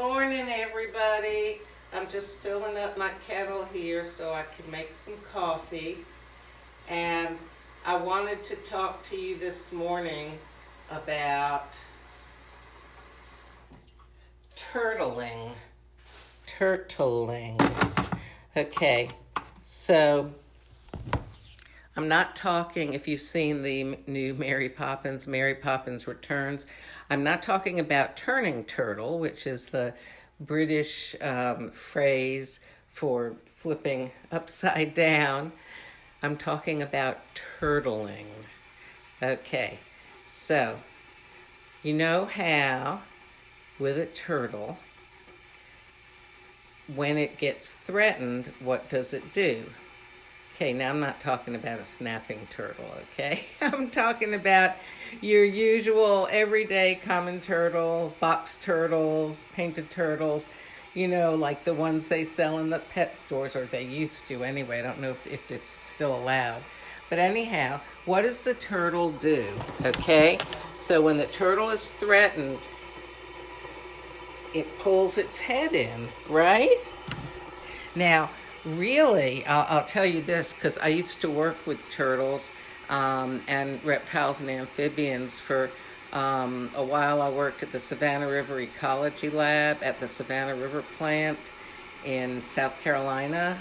morning, everybody. I'm just filling up my kettle here so I can make some coffee. And I wanted to talk to you this morning about turtling. Okay, so I'm not talking, if you've seen the new Mary Poppins Returns, I'm not talking about turning turtle, which is the British phrase for flipping upside down. I'm talking about turtling. Okay, so you know how with a turtle, when it gets threatened, what does it do? Okay, now I'm not talking about a snapping turtle, okay? I'm talking about your usual everyday common turtle, box turtles, painted turtles, you know, like the ones they sell in the pet stores, or they used to anyway. I don't know if it's still allowed. But anyhow, what does the turtle do, okay? So when the turtle is threatened, it pulls its head in, right? Now, really, I'll tell you this, because I used to work with turtles and reptiles and amphibians for a while. I worked at the Savannah River Ecology Lab at the Savannah River plant in South Carolina,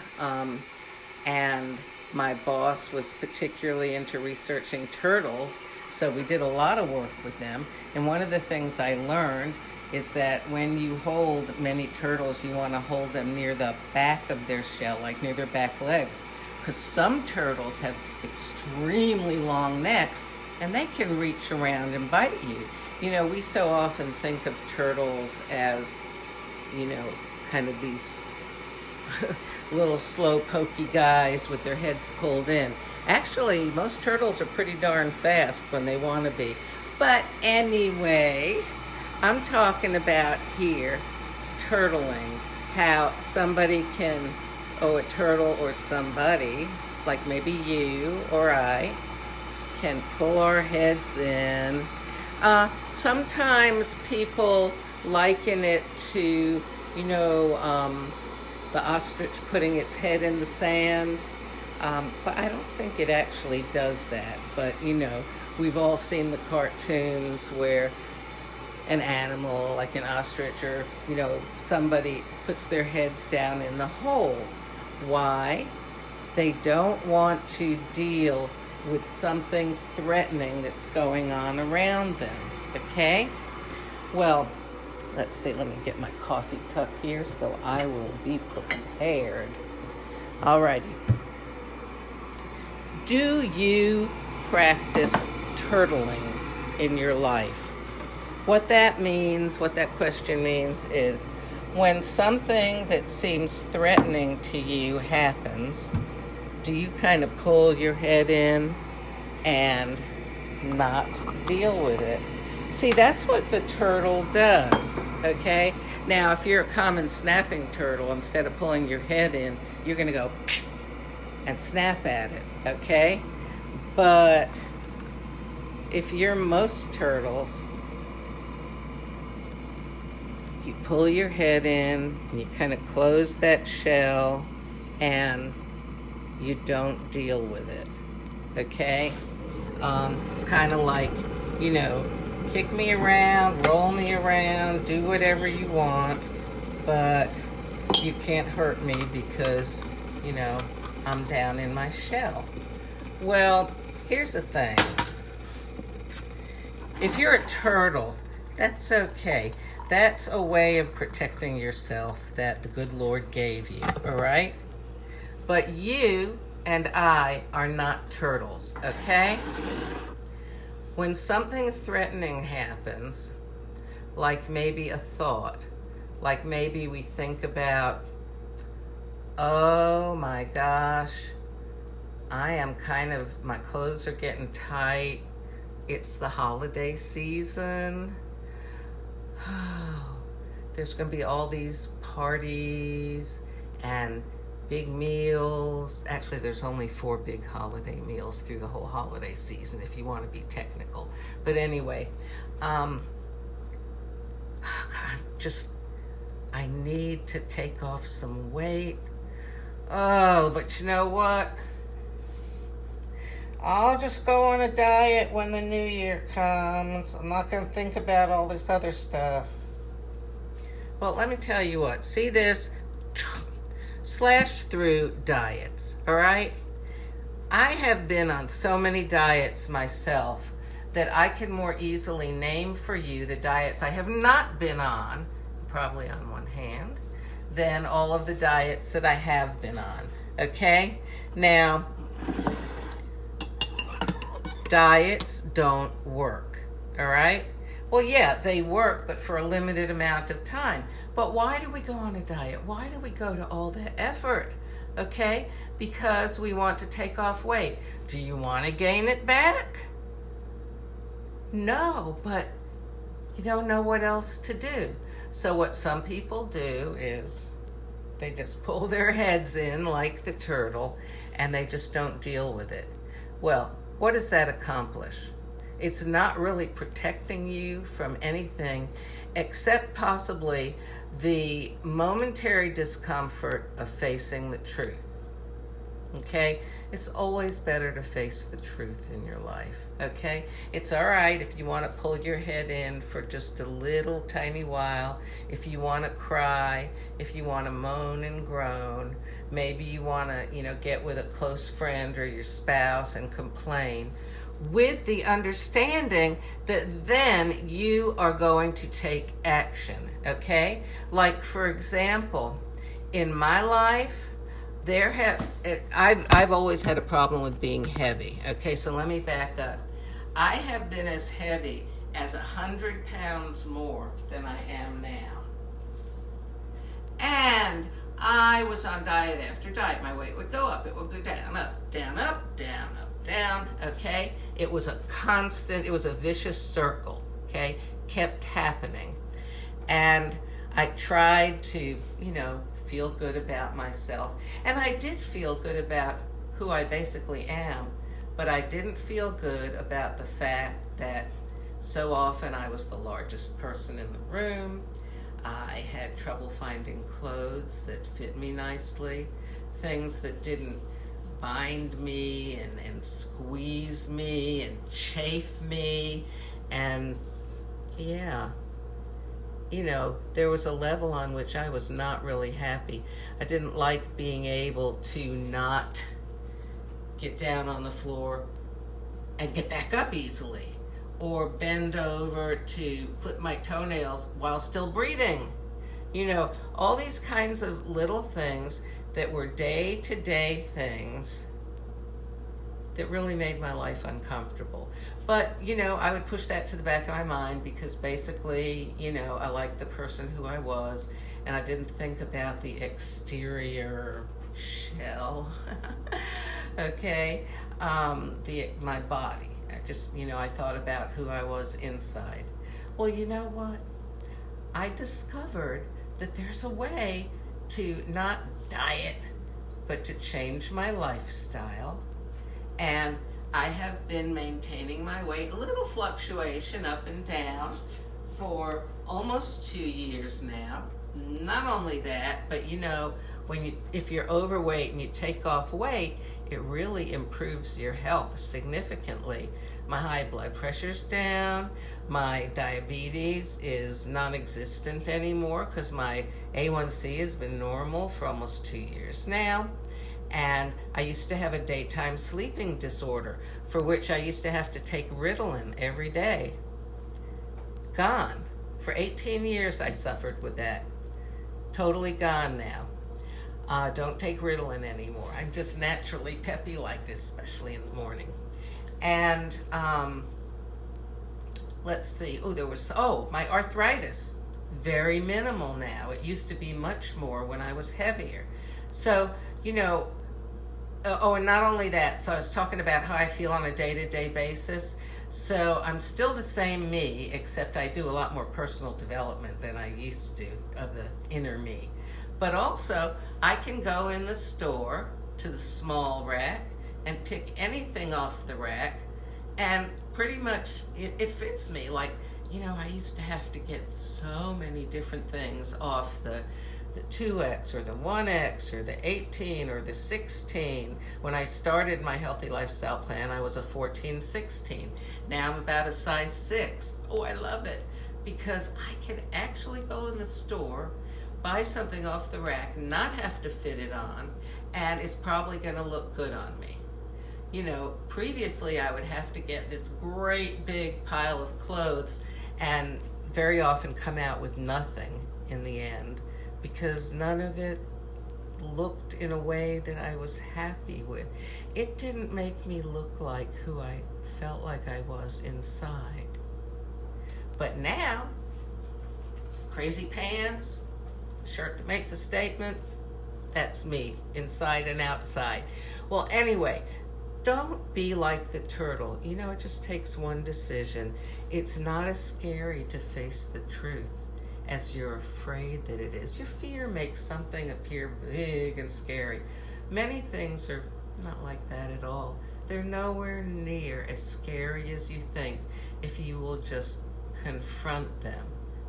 and my boss was particularly into researching turtles, so we did a lot of work with them. And one of the things I learned is that when you hold many turtles, you want to hold them near the back of their shell, like near their back legs, because some turtles have extremely long necks and they can reach around and bite you. You know, we so often think of turtles as, you know, kind of these little slow pokey guys with their heads pulled in. Actually, most turtles are pretty darn fast when they want to be. But anyway, I'm talking about here, turtling, how somebody can, a turtle or somebody, like maybe you or I, can pull our heads in. Sometimes people liken it to, you know, the ostrich putting its head in the sand, but I don't think it actually does that. But, you know, we've all seen the cartoons where an animal like an ostrich or, you know, somebody puts their heads down in the hole. Why? They don't want to deal with something threatening that's going on around them, okay? Well, let's see, let me get my coffee cup here so I will be prepared. Alrighty. Do you practice turtling in your life? What that means, what that question means is when something that seems threatening to you happens, do you kind of pull your head in and not deal with it? See, that's what the turtle does, okay? Now, if you're a common snapping turtle, instead of pulling your head in, you're going to go and snap at it, okay? But if you're most turtles, you pull your head in, and you kind of close that shell, and you don't deal with it, okay? Kind of like, you know, kick me around, roll me around, do whatever you want, but you can't hurt me because, you know, I'm down in my shell. Well, here's the thing. If you're a turtle, that's okay. That's a way of protecting yourself that the good Lord gave you, all right? But you and I are not turtles, okay? When something threatening happens, like maybe a thought, like maybe we think about, oh my gosh, my clothes are getting tight, it's the holiday season, there's going to be all these parties and big meals. Actually, there's only 4 big holiday meals through the whole holiday season, if you want to be technical. But anyway, I need to take off some weight. Oh, but you know what? I'll just go on a diet when the new year comes. I'm not going to think about all this other stuff. Well, let me tell you what. See this? Slash through diets, all right? I have been on so many diets myself that I can more easily name for you the diets I have not been on, probably on one hand, than all of the diets that I have been on, okay? Now, diets don't work, all right? Well, yeah, they work, but for a limited amount of time. But why do we go on a diet? Why do we go to all that effort? Okay? Because we want to take off weight. Do you want to gain it back? No, but you don't know what else to do. So what some people do is they just pull their heads in like the turtle and they just don't deal with it. Well, what does that accomplish? It's not really protecting you from anything except possibly the momentary discomfort of facing the truth. Okay? It's always better to face the truth in your life. Okay? It's all right if you want to pull your head in for just a little tiny while, if you want to cry, if you want to moan and groan, maybe you want to, get with a close friend or your spouse and complain, with the understanding that then you are going to take action, okay? Like, for example, in my life, I've always had a problem with being heavy, okay? So let me back up. I have been as heavy as 100 pounds more than I am now. And I was on diet after diet. My weight would go up, it would go down, up, down, up, down, up, down, okay? It was a vicious circle, okay? Kept happening. And I tried to, feel good about myself. And I did feel good about who I basically am, but I didn't feel good about the fact that so often I was the largest person in the room. I had trouble finding clothes that fit me nicely, things that didn't bind me and squeeze me and chafe me. And yeah, there was a level on which I was not really happy. I didn't like being able to not get down on the floor and get back up easily, or bend over to clip my toenails while still breathing. All these kinds of little things that were day-to-day things that really made my life uncomfortable. But, I would push that to the back of my mind because basically, I liked the person who I was, and I didn't think about the exterior shell, okay, my body. I just, I thought about who I was inside. Well, you know what? I discovered that there's a way to not diet, but to change my lifestyle. And I have been maintaining my weight, a little fluctuation up and down, for almost 2 years now. Not only that, but if you're overweight and you take off weight, it really improves your health significantly. My high blood pressure's down. My diabetes is non-existent anymore because my A1C has been normal for almost 2 years now. And I used to have a daytime sleeping disorder for which I used to have to take Ritalin every day. Gone. For 18 years I suffered with that. Totally gone now. Don't take Ritalin anymore. I'm just naturally peppy like this, especially in the morning. And let's see. My arthritis. Very minimal now. It used to be much more when I was heavier. So, and not only that, so I was talking about how I feel on a day-to-day basis. So I'm still the same me, except I do a lot more personal development than I used to of the inner me. But also, I can go in the store to the small rack and pick anything off the rack, and pretty much it fits me. Like, You know, I used to have to get so many different things off the 2X or the 1X or the 18 or the 16. When I started my healthy lifestyle plan, I was a 14-16. Now I'm about a size 6. Oh, I love it because I can actually go in the store, buy something off the rack, not have to fit it on, and it's probably going to look good on me. You know, previously I would have to get this great big pile of clothes and very often come out with nothing in the end because none of it looked in a way that I was happy with. It didn't make me look like who I felt like I was inside. But now, crazy pants, shirt that makes a statement, that's me, inside and outside. Well, anyway, don't be like the turtle. You know, it just takes one decision. It's not as scary to face the truth as you're afraid that it is. Your fear makes something appear big and scary. Many things are not like that at all. They're nowhere near as scary as you think if you will just confront them.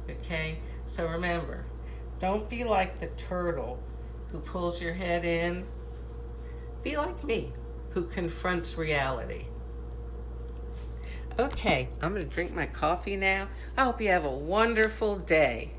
Okay? So remember, don't be like the turtle who pulls your head in. Be like me, who confronts reality. Okay, I'm going to drink my coffee now. I hope you have a wonderful day.